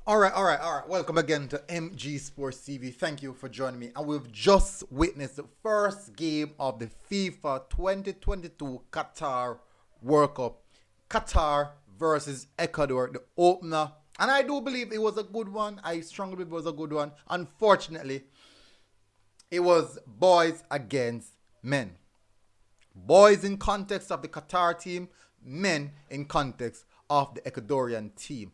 All right. Welcome again to MG Sports TV. Thank you for joining me. And we've just witnessed the first game of the FIFA 2022 Qatar World Cup. Qatar versus Ecuador, the opener. And I do believe it was a good one. I strongly believe it was a good one. Unfortunately, it was boys against men. Boys in context of the Qatar team, men in context of the Ecuadorian team.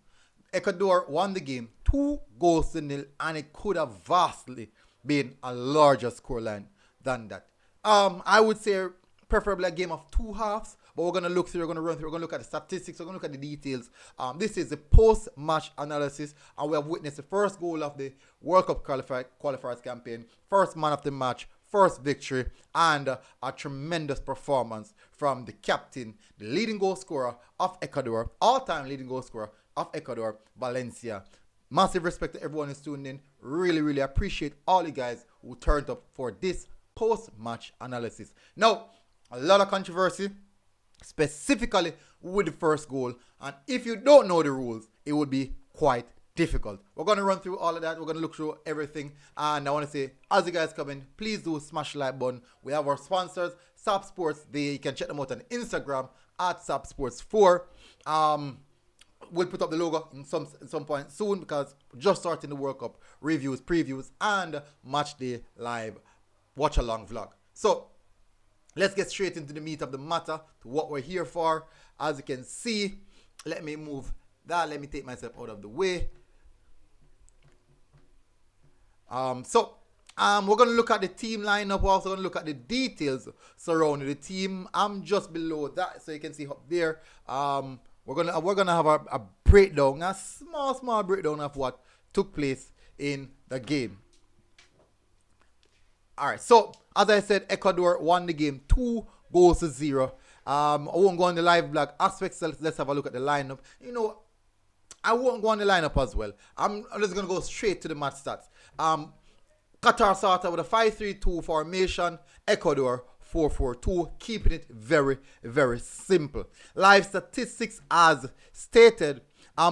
Ecuador won the game 2 goals to nil, and it could have vastly been a larger scoreline than that. I would say preferably a game of two halves, but we're gonna look through, we're gonna run through, we're gonna look at the statistics, we're gonna look at the details. This is the post-match analysis, and we have witnessed the first goal of the World Cup qualifiers campaign, first man of the match, first victory, and a tremendous performance from the captain, the leading goal scorer of Ecuador, all-time leading goal scorer of Ecuador, Valencia. Massive respect to everyone who's tuned in. Really appreciate all you guys who turned up for this post-match analysis. Now, a lot of controversy, specifically with the first goal. And if you don't know the rules, it would be quite difficult. We're going to run through all of that. We're going to look through everything. And I want to say, as you guys come in, please do smash the like button. We have our sponsors, Sap Sports. You can check them out on Instagram at Sap Sports 4. We'll put up the logo in some point soon, because we're just starting the World Cup reviews, previews, and match day live watch along vlog. So let's get straight into the meat of the matter, to what we're here for. As you can see, let me move that. Let me take myself out of the way. We're going to look at the team lineup. We're also going to look at the details surrounding the team. I'm just below that, so you can see up there. We're gonna have a breakdown, a small breakdown of what took place in the game. Alright, so as I said, Ecuador won the game 2 goals to 0. I won't go on the live blog aspects, so let's have a look at the lineup. I won't go on the lineup as well. I'm just gonna go straight to the match stats. Qatar started with a 5-3-2 formation. Ecuador 4-4-2, keeping it very simple. Live statistics as stated.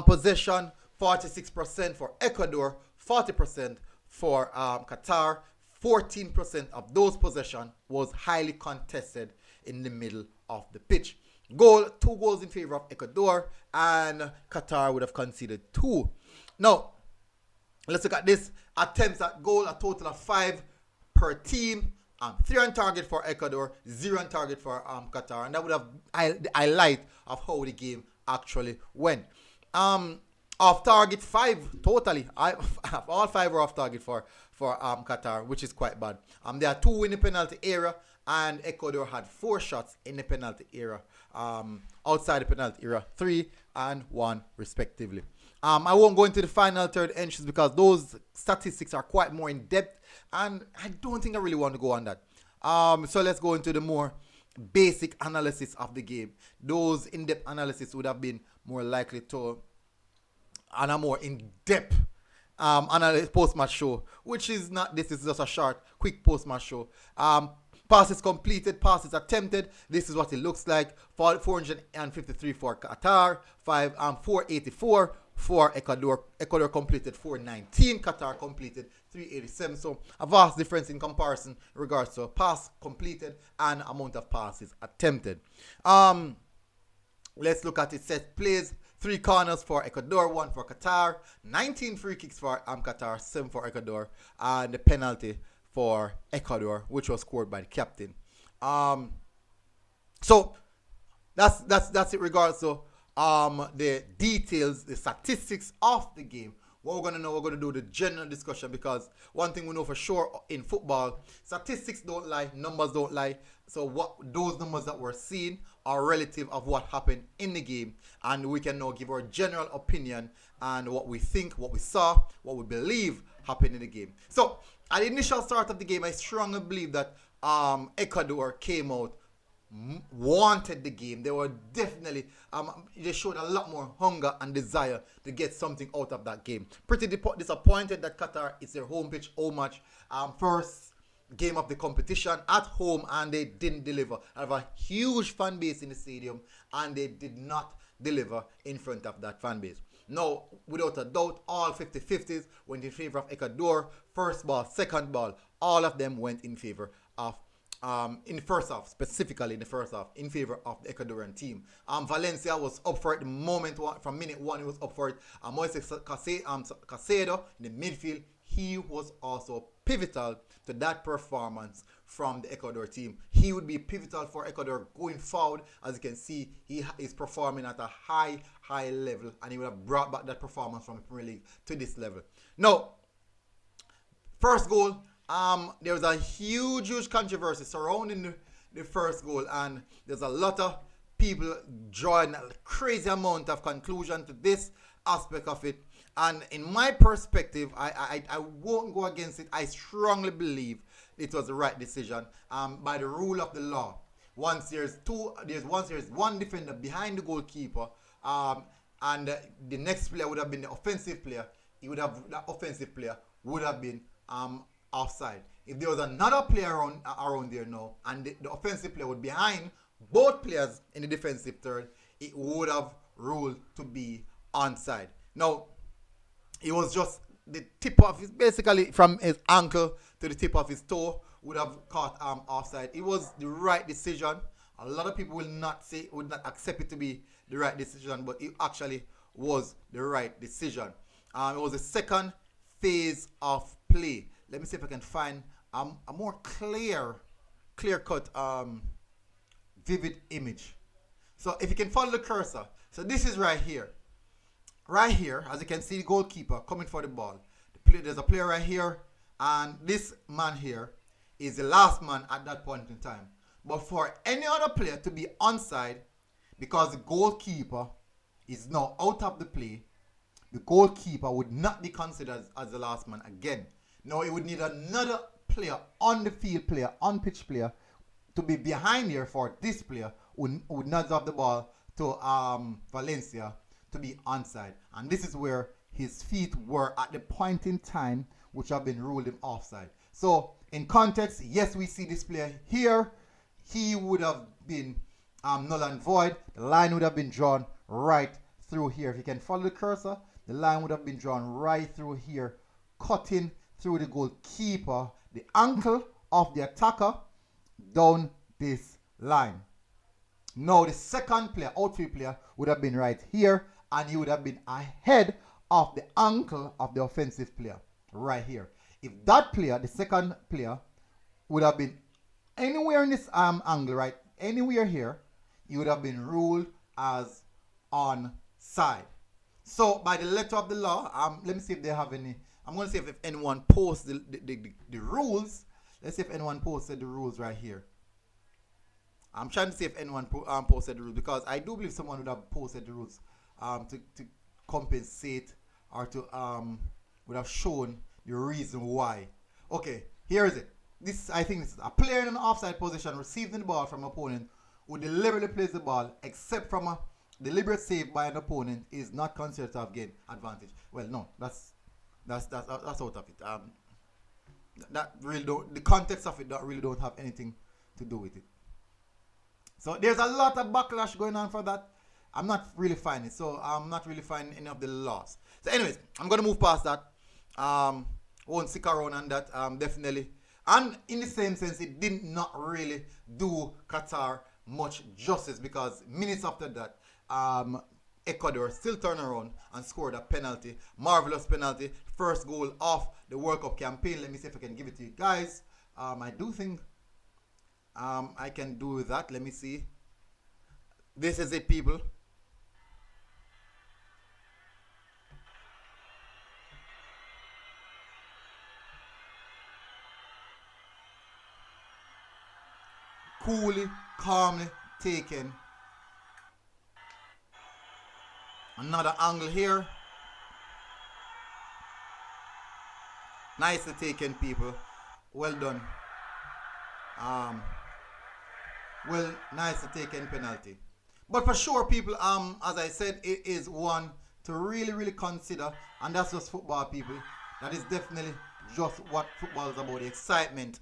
Possession 46% for Ecuador, 40% for Qatar. 14% of those possession was highly contested in the middle of the pitch. 2 goals in favor of Ecuador, and Qatar would have conceded 2. Now, let's look at this. Attempts at goal, a total of 5 per team. 3 on target for Ecuador, 0 on target for Qatar, and that would have the highlight of how the game actually went. Off target 5 totally. All 5 were off target for Qatar, which is quite bad. There are 2 in the penalty area, and Ecuador had 4 shots in the penalty area. Outside the penalty area, 3 and 1 respectively. I won't go into the final third entries, because those statistics are quite more in depth, and I don't think I really want to go on that. So let's go into the more basic analysis of the game. Those in-depth analysis would have been more likely to on a more in-depth analysis post-match show, which is not. This is just a short, quick post-match show. Passes completed, passes attempted. This is what it looks like. 453 for Qatar, 484 for Ecuador. Ecuador completed 419. Qatar completed 387. So a vast difference in comparison in regards to pass completed and amount of passes attempted. Let's look at it. Set plays. 3 corners for Ecuador, 1 for Qatar. 19 free kicks for Qatar, 7 for Ecuador. And the penalty for Ecuador, which was scored by the captain. So that's it regards to the details, the statistics of the game. What we're going to do the general discussion, because one thing we know for sure in football, statistics don't lie, numbers don't lie. So what those numbers that we're seeing are relative of what happened in the game, and we can now give our general opinion and what we think, what we saw, what we believe happened in the game. So at the initial start of the game, I strongly believe that Ecuador came out, wanted the game. They were definitely, they showed a lot more hunger and desire to get something out of that game. Pretty disappointed that Qatar, it's their home pitch, home match, first game of the competition at home, and they didn't deliver. I have a huge fan base in the stadium, and they did not deliver in front of that fan base. Now, without a doubt, all 50-50s went in favor of Ecuador. First ball, second ball, all of them went in favor of, in the first half, specifically in the first half, in favor of the Ecuadorian team. Valencia was up for it the moment from minute one. He was up for it. Moises Caicedo in the midfield, he was also pivotal to that performance from the Ecuador team. He would be pivotal for Ecuador going forward. As you can see, he is performing at a high level, and he would have brought back that performance from the Premier League to this level. Now, first goal, there was a huge controversy surrounding the first goal, and there's a lot of people drawing a crazy amount of conclusion to this aspect of it. And in my perspective, I won't go against it. I strongly believe it was the right decision. By the rule of the law, once there's one defender behind the goalkeeper, and the next player would have been the offensive player. That offensive player would have been offside. If there was another player around there now, and the offensive player was behind both players in the defensive third, it would have ruled to be onside. Now, it was just the tip of his, basically from his ankle to the tip of his toe would have caught offside. It was the right decision. A lot of people would not accept it to be the right decision, but it actually was the right decision. It was the second phase of play. Let me see if I can find a more clear-cut, vivid image. So if you can follow the cursor. So this is right here. Right here, as you can see, the goalkeeper coming for the ball. There's a player right here, and this man here is the last man at that point in time. But for any other player to be onside, because the goalkeeper is now out of the play, the goalkeeper would not be considered as the last man again. Now, it would need another player, on the field player, on pitch player, to be behind here for this player who would not drop the ball to Valencia to be onside. And this is where his feet were at the point in time which have been ruled him offside. So, in context, yes, we see this player here. He would have been null and void. The line would have been drawn right through here. If you can follow the cursor, the line would have been drawn right through here, cutting through the goalkeeper, the ankle of the attacker, down this line. Now, the second player, outfield player, would have been right here, and he would have been ahead of the ankle of the offensive player, right here. If that player, the second player, would have been anywhere in this angle, right, anywhere here, he would have been ruled as onside. So, by the letter of the law, let me see if they have any. I'm going to see if anyone posts the rules. Let's see if anyone posted the rules right here. I'm trying to see if anyone posted the rules, because I do believe someone would have posted the rules to compensate, or to would have shown the reason why. Okay, here is it. I think this is a player in an offside position receiving the ball from an opponent who deliberately plays the ball, except from a deliberate save by an opponent, is not considered to have gained advantage. Well, no, that's out of it. That really don't, the context of it, that really don't have anything to do with it. So there's a lot of backlash going on for that. I'm not really finding it. So I'm not really finding any of the laws. So anyways, I'm going to move past that. Won't stick around on that, definitely. And in the same sense, it did not really do Qatar much justice, because minutes after that, Ecuador still turned around and scored a penalty. Marvelous penalty. First goal of the World Cup campaign. Let me see if I can give it to you guys. I do think I can do that. Let me see. This is it, people. Coolly, calmly taken. Another angle here. Nicely taken, people. Well done. Nicely taken penalty. But for sure, people, as I said, it is one to really consider. And that's just football, people. That is definitely just what football is about. The excitement,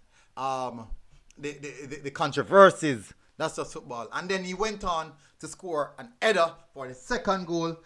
the controversies, That's just football. And then he went on to score an header for the second goal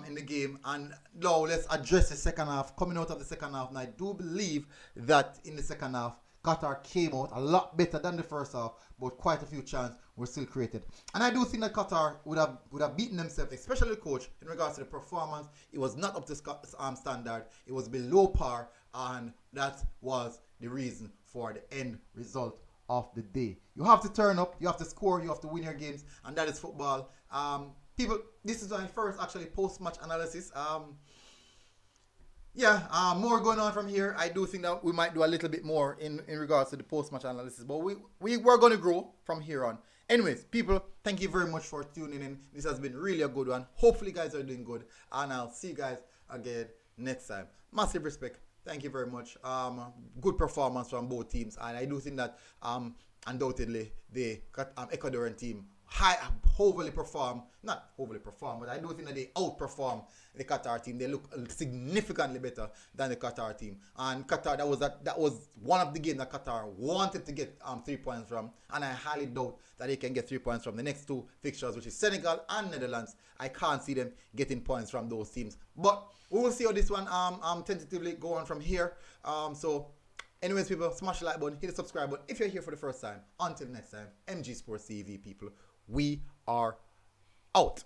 in the game. And now let's address the second half. Coming out of the second half, and I do believe that in the second half, Qatar came out a lot better than the first half, but quite a few chances were still created. And I do think that Qatar would have beaten themselves, especially the coach, in regards to the performance. It was not up to standard. It was below par, and that was the reason for the end result of the day. You have to turn up, you have to score, you have to win your games, and that is football. People, this is my first actually post-match analysis. More going on from here. I do think that we might do a little bit more in regards to the post-match analysis, but we're going to grow from here on. Anyways, people, thank you very much for tuning in. This has been really a good one. Hopefully, you guys are doing good, and I'll see you guys again next time. Massive respect. Thank you very much. Good performance from both teams, and I do think that undoubtedly the Ecuadorian team overly perform, not overly perform, but I do think that they outperform the Qatar team. They look significantly better than the Qatar team. And Qatar, that was one of the games that Qatar wanted to get 3 points from, and I highly doubt that they can get 3 points from the next two fixtures, which is Senegal and Netherlands. I can't see them getting points from those teams, but we will see how this one tentatively go on from here. So anyways, people, smash the like button, hit the subscribe button if you're here for the first time. Until next time, MG Sports TV, people, we are out.